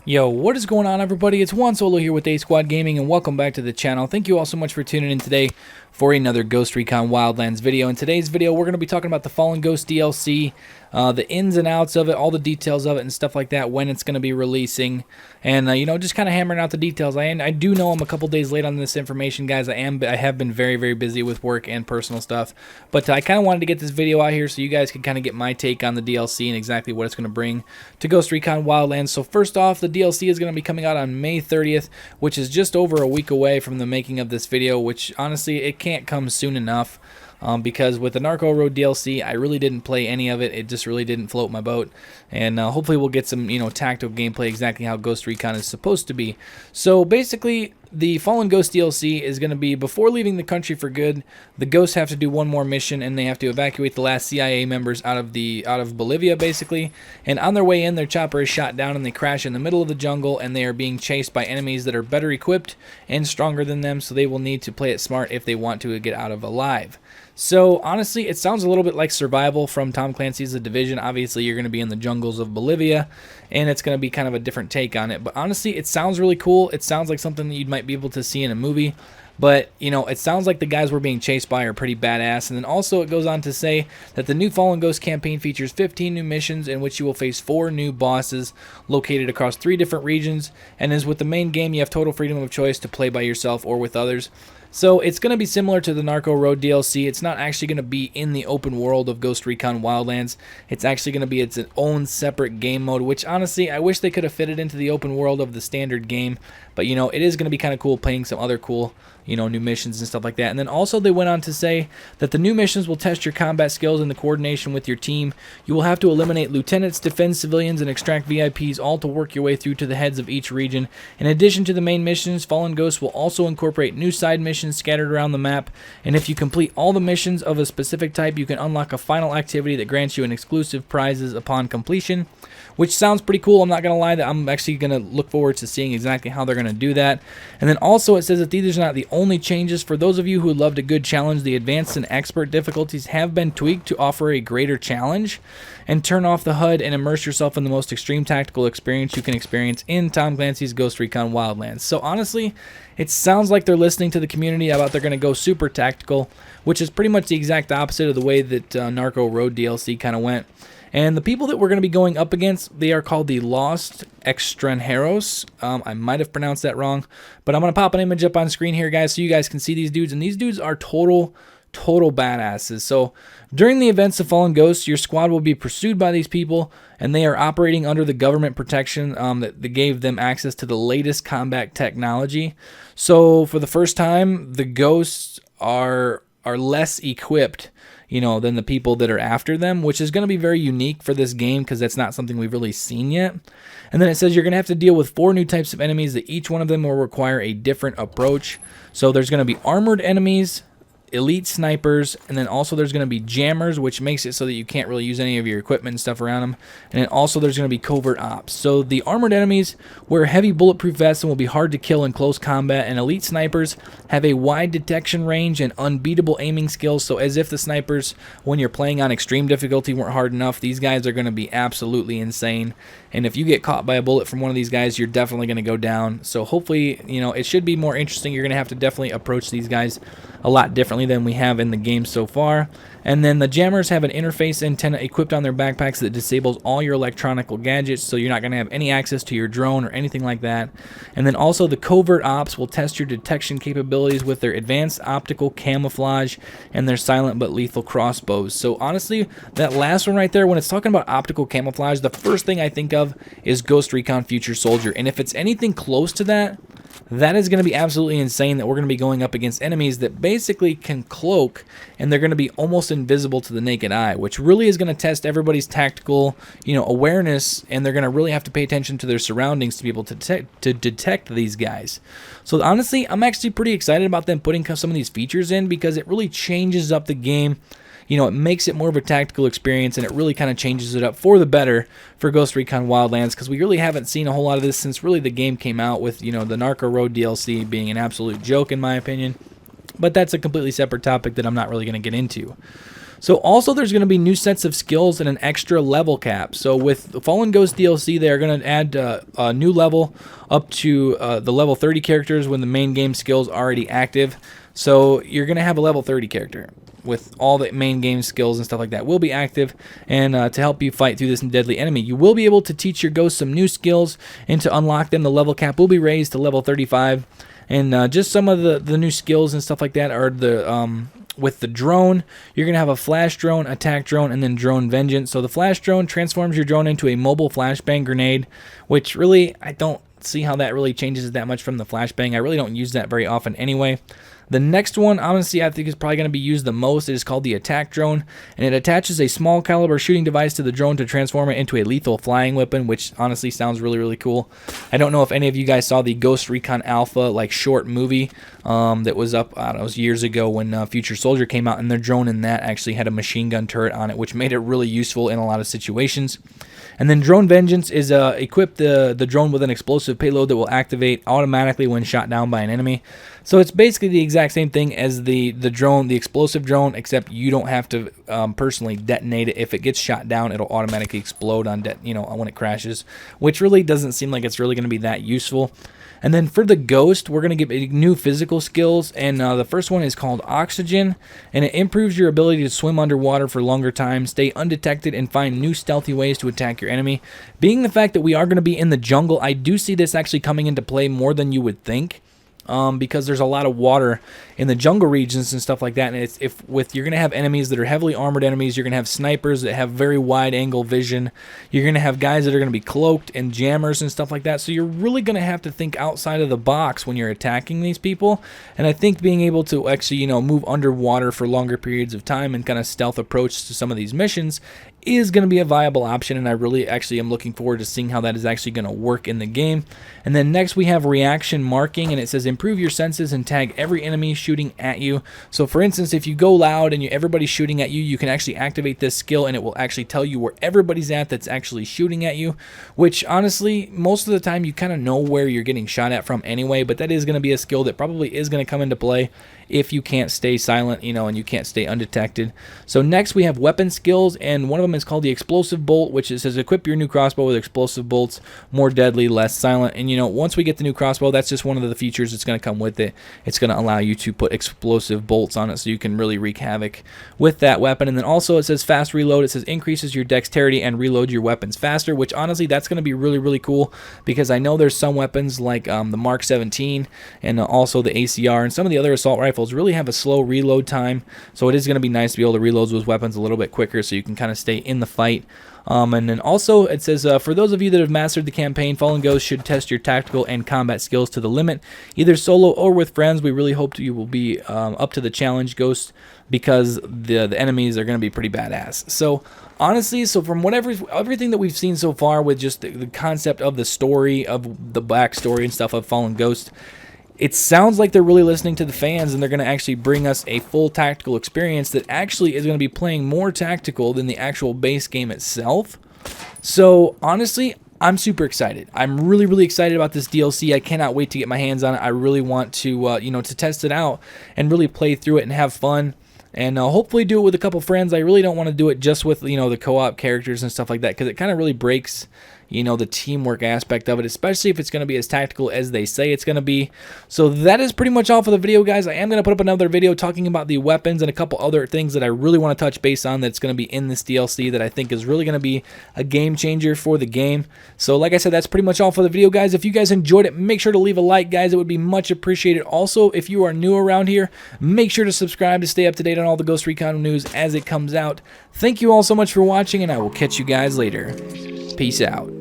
Yo, what is going on, everybody? It's Juan Solo here with ASQD Gaming, and welcome back to the channel. Thank you all so much for tuning in today for another Ghost Recon Wildlands video. In today's video, we're going to be talking about the Fallen Ghost DLC, the ins and outs of it, all the details of it and stuff like that, when it's going to be releasing, and just kind of hammering out the details. I do know I'm a couple days late on this information, guys. I have been very busy with work and personal stuff, but I kind of wanted to get this video out here so you guys can kind of get my take on the DLC and exactly what it's going to bring to Ghost Recon Wildlands. So first off, the DLC is going to be coming out on May 30th, which is just over a week away from the making of this video, which honestly, it can't come soon enough. Because with the Narco Road DLC, I really didn't play any of it. It just really didn't float my boat. And hopefully we'll get some, tactical gameplay exactly how Ghost Recon is supposed to be. So basically, the Fallen Ghost DLC is going to be before leaving the country for good. The Ghosts have to do one more mission, and they have to evacuate the last CIA members out of Bolivia, basically. And on their way in, their chopper is shot down, and they crash in the middle of the jungle, and they are being chased by enemies that are better equipped and stronger than them. So they will need to play it smart if they want to get out of alive. So honestly, it sounds a little bit like survival from Tom Clancy's The Division. Obviously, you're going to be in the jungles of Bolivia, and it's going to be kind of a different take on it. But honestly, it sounds really cool. It sounds like something that you might be able to see in a movie. But, it sounds like the guys we're being chased by are pretty badass. And then also it goes on to say that the new Fallen Ghost campaign features 15 new missions in which you will face 4 new bosses located across 3 different regions. And as with the main game, you have total freedom of choice to play by yourself or with others. So it's going to be similar to the Narco Road DLC. It's not actually going to be in the open world of Ghost Recon Wildlands. It's actually going to be its own separate game mode, which honestly, I wish they could have fit it into the open world of the standard game. But, it is going to be kind of cool playing some other cool, new missions and stuff like that. And then also they went on to say that the new missions will test your combat skills and the coordination with your team. You will have to eliminate lieutenants, defend civilians, and extract VIPs, all to work your way through to the heads of each region. In addition to the main missions, Fallen Ghost will also incorporate new side missions scattered around the map. And if you complete all the missions of a specific type, you can unlock a final activity that grants you an exclusive prizes upon completion, which sounds pretty cool. I'm not going to lie, that I'm actually going to look forward to seeing exactly how they're going to do that. And then also it says that these are not the only changes. For those of you who loved a good challenge, the advanced and expert difficulties have been tweaked to offer a greater challenge. And turn off the HUD and immerse yourself in the most extreme tactical experience you can experience in Tom Clancy's Ghost Recon Wildlands. So honestly, it sounds like they're listening to the community about they're going to go super tactical, which is pretty much the exact opposite of the way that Narco Road DLC kind of went. And the people that we're going to be going up against, they are called the Lost Extranjeros. I might have pronounced that wrong, but I'm going to pop an image up on screen here, guys, so you guys can see these dudes. And these dudes are total badasses. So during the events of Fallen Ghosts, your squad will be pursued by these people, and they are operating under the government protection that gave them access to the latest combat technology. So for the first time, the Ghosts are less equipped than the people that are after them, which is going to be very unique for this game because that's not something we've really seen yet. And then it says you're going to have to deal with 4 new types of enemies that each one of them will require a different approach. So there's going to be armored enemies, elite snipers, and then also there's going to be jammers, which makes it so that you can't really use any of your equipment and stuff around them. And then also there's going to be covert ops. So the armored enemies wear heavy bulletproof vests and will be hard to kill in close combat, and elite snipers have a wide detection range and unbeatable aiming skills. So as if the snipers, when you're playing on extreme difficulty, weren't hard enough, these guys are going to be absolutely insane. And if you get caught by a bullet from one of these guys, you're definitely going to go down. So hopefully, it should be more interesting. You're going to have to definitely approach these guys a lot differently than we have in the game so far. And then the jammers have an interface antenna equipped on their backpacks that disables all your electronic gadgets, so you're not going to have any access to your drone or anything like that. And then also the covert ops will test your detection capabilities with their advanced optical camouflage and their silent but lethal crossbows. So honestly, that last one right there, when it's talking about optical camouflage, the first thing I think of is Ghost Recon Future Soldier. And if it's anything close to that, that is going to be absolutely insane, that we're going to be going up against enemies that basically can cloak, and they're going to be almost invisible to the naked eye, which really is going to test everybody's tactical, awareness, and they're going to really have to pay attention to their surroundings to be able to detect these guys. So honestly, I'm actually pretty excited about them putting some of these features in, because it really changes up the game. It makes it more of a tactical experience, and it really kind of changes it up for the better for Ghost Recon Wildlands, because we really haven't seen a whole lot of this since really the game came out, with, the Narco Road DLC being an absolute joke in my opinion. But that's a completely separate topic that I'm not really going to get into. So also there's going to be new sets of skills and an extra level cap. So with the Fallen Ghost DLC, they are going to add a new level up to the level 30 characters when the main game skills are already active. So you're going to have a level 30 character with all the main game skills and stuff like that will be active, and to help you fight through this deadly enemy. You will be able to teach your ghost some new skills, and to unlock them, the level cap will be raised to level 35. And just some of the new skills and stuff like that are the with the drone, you're going to have a flash drone, attack drone, and then drone vengeance. So the flash drone transforms your drone into a mobile flashbang grenade, which really, I don't see how that really changes that much from the flashbang. I really don't use that very often anyway. The next one, honestly, I think is probably going to be used the most. It is called the attack drone, and it attaches a small caliber shooting device to the drone to transform it into a lethal flying weapon, which honestly sounds really, really cool. I don't know if any of you guys saw the Ghost Recon Alpha like short movie that was up, I don't know, it was years ago when Future Soldier came out, and their drone in that actually had a machine gun turret on it, which made it really useful in a lot of situations. And then Drone Vengeance is equip the drone with an explosive payload that will activate automatically when shot down by an enemy. So it's basically the exact same thing as the drone, the explosive drone, except you don't have to personally detonate it. If it gets shot down, it'll automatically explode on when it crashes, which really doesn't seem like it's really going to be that useful. And then for the Ghost, we're going to get new physical skills, and the first one is called Oxygen, and it improves your ability to swim underwater for longer time, stay undetected, and find new stealthy ways to attack your enemy. Being the fact that we are going to be in the jungle, I do see this actually coming into play more than you would think. Because there's a lot of water in the jungle regions and stuff like that, and you're going to have enemies that are heavily armored enemies. You're going to have snipers that have very wide angle vision. You're going to have guys that are going to be cloaked and jammers and stuff like that. So you're really going to have to think outside of the box when you're attacking these people. And I think being able to actually move underwater for longer periods of time and kind of stealth approach to some of these missions is going to be a viable option, and I really actually am looking forward to seeing how that is actually going to work in the game. And then next we have reaction marking, and it says improve your senses and tag every enemy shooting at you. So for instance, if you go loud and everybody's shooting at you, you can actually activate this skill, and it will actually tell you where everybody's at that's actually shooting at you, which honestly most of the time you kind of know where you're getting shot at from anyway, but that is going to be a skill that probably is going to come into play if you can't stay silent, and you can't stay undetected. So next we have weapon skills, and one of them is called the explosive bolt, which it says equip your new crossbow with explosive bolts, more deadly, less silent. And once we get the new crossbow, that's just one of the features that's going to come with it. It's going to allow you to put explosive bolts on it, so you can really wreak havoc with that weapon. And then also it says fast reload. It says increases your dexterity and reload your weapons faster, which honestly that's going to be really, really cool, because I know there's some weapons like the Mark 17 and also the ACR and some of the other assault rifles really have a slow reload time, so it is going to be nice to be able to reload those weapons a little bit quicker so you can kind of stay in the fight. And then also it says for those of you that have mastered the campaign, Fallen Ghost should test your tactical and combat skills to the limit, either solo or with friends. We really hope you will be up to the challenge, Ghost, because the enemies are going to be pretty badass. So honestly, from everything that we've seen so far with just the concept of the story, of the backstory and stuff of Fallen Ghost, it sounds like they're really listening to the fans, and they're going to actually bring us a full tactical experience that actually is going to be playing more tactical than the actual base game itself. So honestly, I'm super excited. I'm really, really excited about this DLC. I cannot wait to get my hands on it. I really want to, to test it out and really play through it and have fun. And hopefully do it with a couple friends. I really don't want to do it just with, the co-op characters and stuff like that, because it kind of really breaks, the teamwork aspect of it, especially if it's going to be as tactical as they say it's going to be. So that is pretty much all for the video, guys. I am going to put up another video talking about the weapons and a couple other things that I really want to touch base on that's going to be in this DLC that I think is really going to be a game changer for the game. So like I said, that's pretty much all for the video, guys. If you guys enjoyed it, make sure to leave a like, guys. It would be much appreciated. Also, if you are new around here, make sure to subscribe to stay up to date on all the Ghost Recon news as it comes out. Thank you all so much for watching, and I will catch you guys later. Peace out.